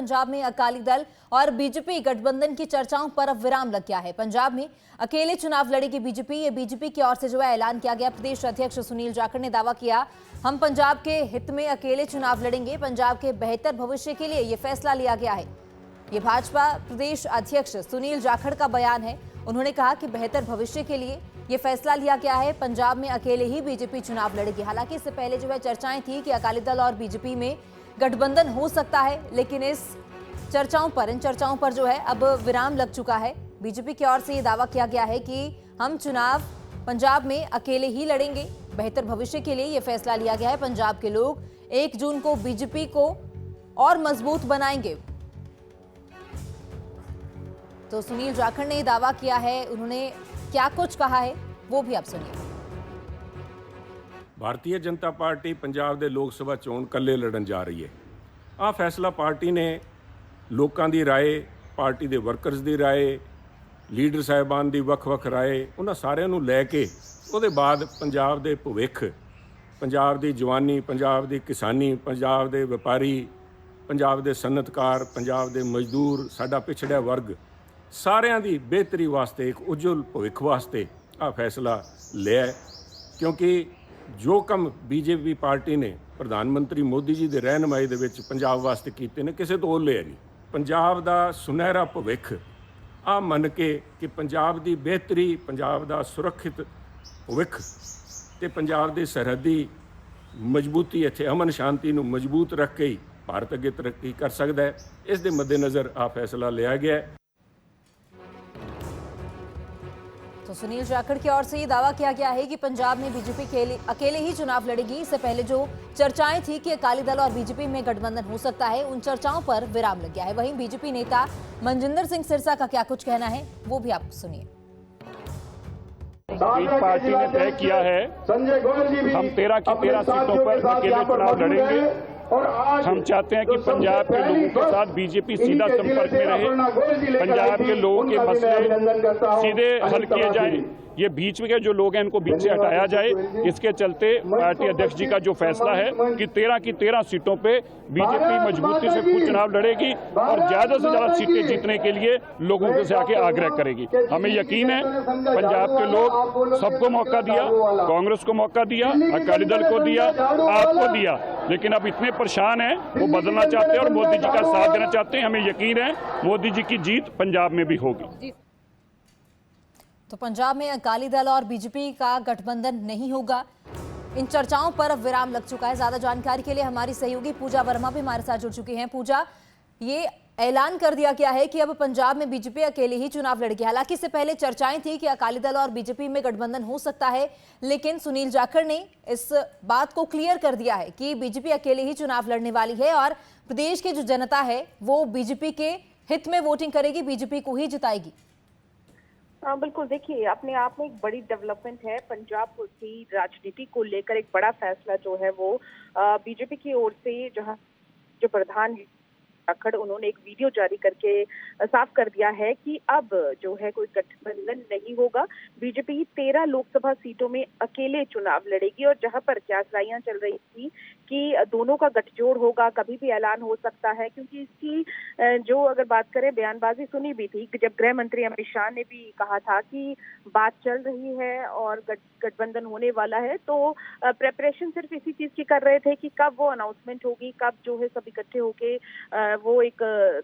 पंजाब में अकाली दल और बीजेपी गठबंधन की चर्चाओं पर अब विराम लग गया है। पंजाब में अकेले चुनाव लड़ेगी बीजेपी। ये बीजेपी की ओर से जो है ऐलान किया गया। प्रदेश अध्यक्ष सुनील जाखड़ ने दावा किया, हम पंजाब के हित में अकेले चुनाव लड़ेंगे। पंजाब के बेहतर भविष्य के लिए ये फैसला लिया गया है। ये भाजपा प्रदेश अध्यक्ष सुनील जाखड़ का बयान है। उन्होंने कहा कि बेहतर भविष्य के लिए ये फैसला लिया गया है। पंजाब में अकेले ही बीजेपी चुनाव लड़ेगी। हालांकि इससे पहले जो है चर्चाएं थी कि अकाली दल और बीजेपी में गठबंधन हो सकता है, लेकिन इन चर्चाओं पर जो है अब विराम लग चुका है। बीजेपी की ओर से ये दावा किया गया है कि हम चुनाव पंजाब में अकेले ही लड़ेंगे। बेहतर भविष्य के लिए ये फैसला लिया गया है। पंजाब के लोग 1 जून को बीजेपी को और मजबूत बनाएंगे। तो सुनील जाखड़ ने दावा किया है। उन्होंने क्या कुछ कहा है वो भी आप सुनिए। भारतीय जनता पार्टी पंजाब ਦੇ ਲੋਕ ਸਭਾ ਚੋਣ ਕੱਲੇ ਲੜਨ ਜਾ ਰਹੀ ਹੈ। ਆਹ ਫੈਸਲਾ ਪਾਰਟੀ ਨੇ ਲੋਕਾਂ ਦੀ ਰਾਏ, ਪਾਰਟੀ ਦੇ ਵਰਕਰਸ ਦੀ ਰਾਏ, ਲੀਡਰ ਸਾਹਿਬਾਨ ਦੀ ਵੱਖ-ਵੱਖ ਰਾਏ, ਉਹਨਾਂ ਸਾਰਿਆਂ ਨੂੰ ਲੈ ਕੇ ਉਹਦੇ ਬਾਅਦ ਪੰਜਾਬ ਦੇ ਭਵਿੱਖ, ਪੰਜਾਬ ਦੀ ਜਵਾਨੀ, ਪੰਜਾਬ ਦੀ ਕਿਸਾਨੀ, ਪੰਜਾਬ ਦੇ ਵਪਾਰੀ, ਪੰਜਾਬ ਦੇ ਸਨਅਤਕਾਰ, ਪੰਜਾਬ ਦੇ ਮਜ਼ਦੂਰ, ਸਾਡਾ ਪਿਛੜਿਆ ਵਰਗ, ਸਾਰਿਆਂ ਦੀ ਬਿਹਤਰੀ ਵਾਸਤੇ, ਇੱਕ ਉਜਵਲ ਭਵਿੱਖ ਵਾਸਤੇ ਆਹ ਫੈਸਲਾ ਲਿਆ। ਕਿਉਂਕਿ ਜੋ ਕੰਮ बीजेपी पार्टी ने प्रधानमंत्री मोदी जी के रहनुमाई दे विच पंजाब वास्ते कीते ने, किसी तो ओले नहीं। पंजाब दा सुनहरा भविख आ मन के कि पंजाब दी बेहतरी, पंजाब दा सुरक्षित भविख ते पंजाब दी सरहदी मजबूती, इत्थे अमन शांति नूं मजबूत रख के ही भारत अगे तरक्की कर सकदा है। इस दे मद्देनज़र आ फैसला लिया गया है। तो सुनील जाखड़ की ओर से ये दावा किया गया है कि पंजाब में बीजेपी अकेले ही चुनाव लड़ेगी। इससे पहले जो चर्चाएं थी कि अकाली दल और बीजेपी में गठबंधन हो सकता है, उन चर्चाओं पर विराम लग गया है। वहीं बीजेपी नेता मनजिंदर सिंह सिरसा का क्या कुछ कहना है वो भी आप सुनिए। पार्टी ने तय किया है हम 13 की 13 सीटों पर अकेले चुनाव लड़ेंगे और हम चाहते हैं कि पंजाब के लोगों के साथ बीजेपी सीधा संपर्क में रहे, पंजाब के लोगों के मसले सीधे हल किए जाएं। ये बीच में के जो लोग हैं इनको बीच से हटाया जाए। इसके चलते पार्टी अध्यक्ष जी का जो फैसला है कि 13 की 13 सीटों पे बीजेपी मजबूती से खुद चुनाव लड़ेगी और ज्यादा से ज्यादा सीटें जीतने के लिए लोगों से आके आग्रह करेगी। हमें यकीन है पंजाब के लोग सबको मौका दिया, कांग्रेस को मौका दिया, अकाली दल को दिया, आपको दिया, लेकिन अब इतने परेशान हैं, वो बदलना चाहते हैं और मोदी जी का साथ देना चाहते हैं। हमें यकीन है मोदी जी की जीत पंजाब में भी होगी। तो पंजाब में अकाली दल और बीजेपी का गठबंधन नहीं होगा। इन चर्चाओं पर अब विराम लग चुका है। ज्यादा जानकारी के लिए हमारी सहयोगी पूजा वर्मा भी हमारे साथ जुड़ चुकी हैं। पूजा, ये ऐलान कर दिया गया है कि अब पंजाब में बीजेपी अकेले ही चुनाव लड़ेगी। हालांकि इससे पहले चर्चाएं थी कि अकाली दल और बीजेपी में गठबंधन हो सकता है, लेकिन सुनील जाखड़ ने इस बात को क्लियर कर दिया है कि बीजेपी अकेले ही चुनाव लड़ने वाली है और प्रदेश की जो जनता है वो बीजेपी के हित में वोटिंग करेगी, बीजेपी को ही जिताएगी। बिल्कुल, देखिए अपने आप में एक बड़ी डेवलपमेंट है। पंजाब की राजनीति को लेकर एक बड़ा फैसला जो है वो बीजेपी की ओर से, जहां जो प्रधान जाखड़, उन्होंने एक वीडियो जारी करके साफ कर दिया है कि अब जो है कोई गठबंधन नहीं होगा। बीजेपी 13 लोकसभा सीटों में अकेले चुनाव लड़ेगी और जहां पर क्यासाइयां चल रही थी कि दोनों का गठजोड़ होगा, कभी भी ऐलान हो सकता है, क्योंकि इसकी जो अगर बात करें बयानबाजी सुनी भी थी जब गृह मंत्री अमित शाह ने भी कहा था कि बात चल रही है और गठबंधन होने वाला है। तो प्रेपरेशन सिर्फ इसी चीज की कर रहे थे कि कब वो अनाउंसमेंट होगी, कब जो है सब इकट्ठे होके वो एक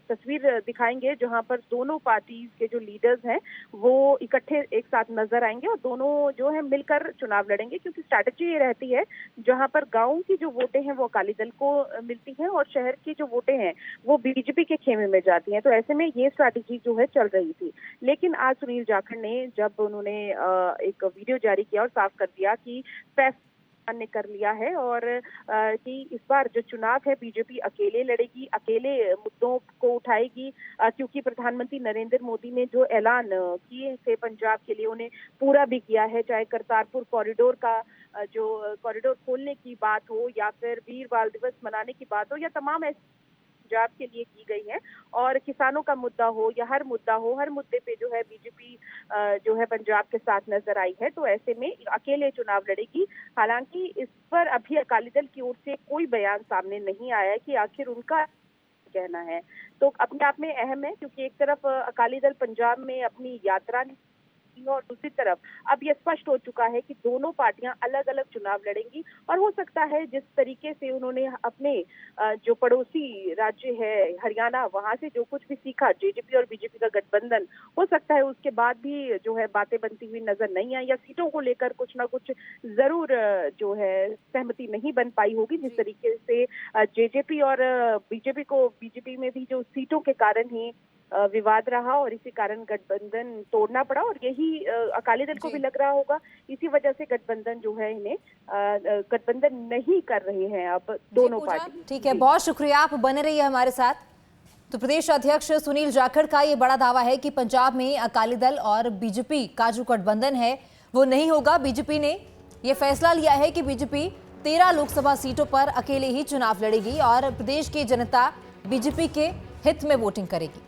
तस्वीर दिखाएंगे जहां पर दोनों पार्टीज के जो लीडर्स हैं वो इकट्ठे एक साथ नजर आएंगे और दोनों जो है मिलकर चुनाव लड़ेंगे। क्योंकि स्ट्रैटेजी ये रहती है जहां पर गांव की जो वोटें हैं वो अकाली दल को मिलती हैं और शहर की जो वोटें हैं वो बीजेपी के खेमे में जाती हैं। तो ऐसे में ये स्ट्रैटेजी जो है चल रही थी। लेकिन आज सुनील जाखड़ ने जब उन्होंने एक वीडियो जारी किया और साफ कर दिया कि ने कर लिया है और कि इस बार जो चुनाव है बीजेपी अकेले लड़ेगी, अकेले मुद्दों को उठाएगी, क्योंकि प्रधानमंत्री नरेंद्र मोदी ने जो ऐलान किए थे पंजाब के लिए उन्हें पूरा भी किया है। चाहे करतारपुर कॉरिडोर का जो कॉरिडोर खोलने की बात हो या फिर वीर बाल दिवस मनाने की बात हो या तमाम ऐसी पंजाब के लिए की गई है, और किसानों का मुद्दा हो या हर मुद्दा हो, हर मुद्दे पे जो है बीजेपी जो है पंजाब के साथ नजर आई है। तो ऐसे में अकेले चुनाव लड़ेगी। हालांकि इस पर अभी अकाली दल की ओर से कोई बयान सामने नहीं आया है कि आखिर उनका कहना है। तो अपने आप में अहम है, क्योंकि एक तरफ अकाली दल पंजाब में अपनी यात्रा और दूसरी तरफ अब यह स्पष्ट हो चुका है कि दोनों पार्टियां अलग अलग चुनाव लड़ेंगी। और हो सकता है जिस तरीके से उन्होंने अपने जो पड़ोसी राज्य है हरियाणा, वहां से जो कुछ भी सीखा जेजेपी और बीजेपी का गठबंधन, हो सकता है उसके बाद भी जो है बातें बनती हुई नजर नहीं आई, या सीटों को लेकर कुछ ना कुछ जरूर जो है सहमति नहीं बन पाई होगी। जिस तरीके से जेजेपी और बीजेपी में भी जो सीटों के कारण ही विवाद रहा और इसी कारण गठबंधन तोड़ना पड़ा, और यही अकाली दल को भी लग रहा होगा। इसी वजह से गठबंधन जो है इन्हें गठबंधन नहीं कर रहे हैं अब दोनों पार्टी। ठीक है, बहुत शुक्रिया, आप बने रहिए हमारे साथ। तो प्रदेश अध्यक्ष सुनील जाखड़ का ये बड़ा दावा है कि पंजाब में अकाली दल और बीजेपी का जो गठबंधन है वो नहीं होगा। बीजेपी ने यह फैसला लिया है कि बीजेपी 13 लोकसभा सीटों पर अकेले ही चुनाव लड़ेगी और प्रदेश की जनता बीजेपी के हित में वोटिंग करेगी।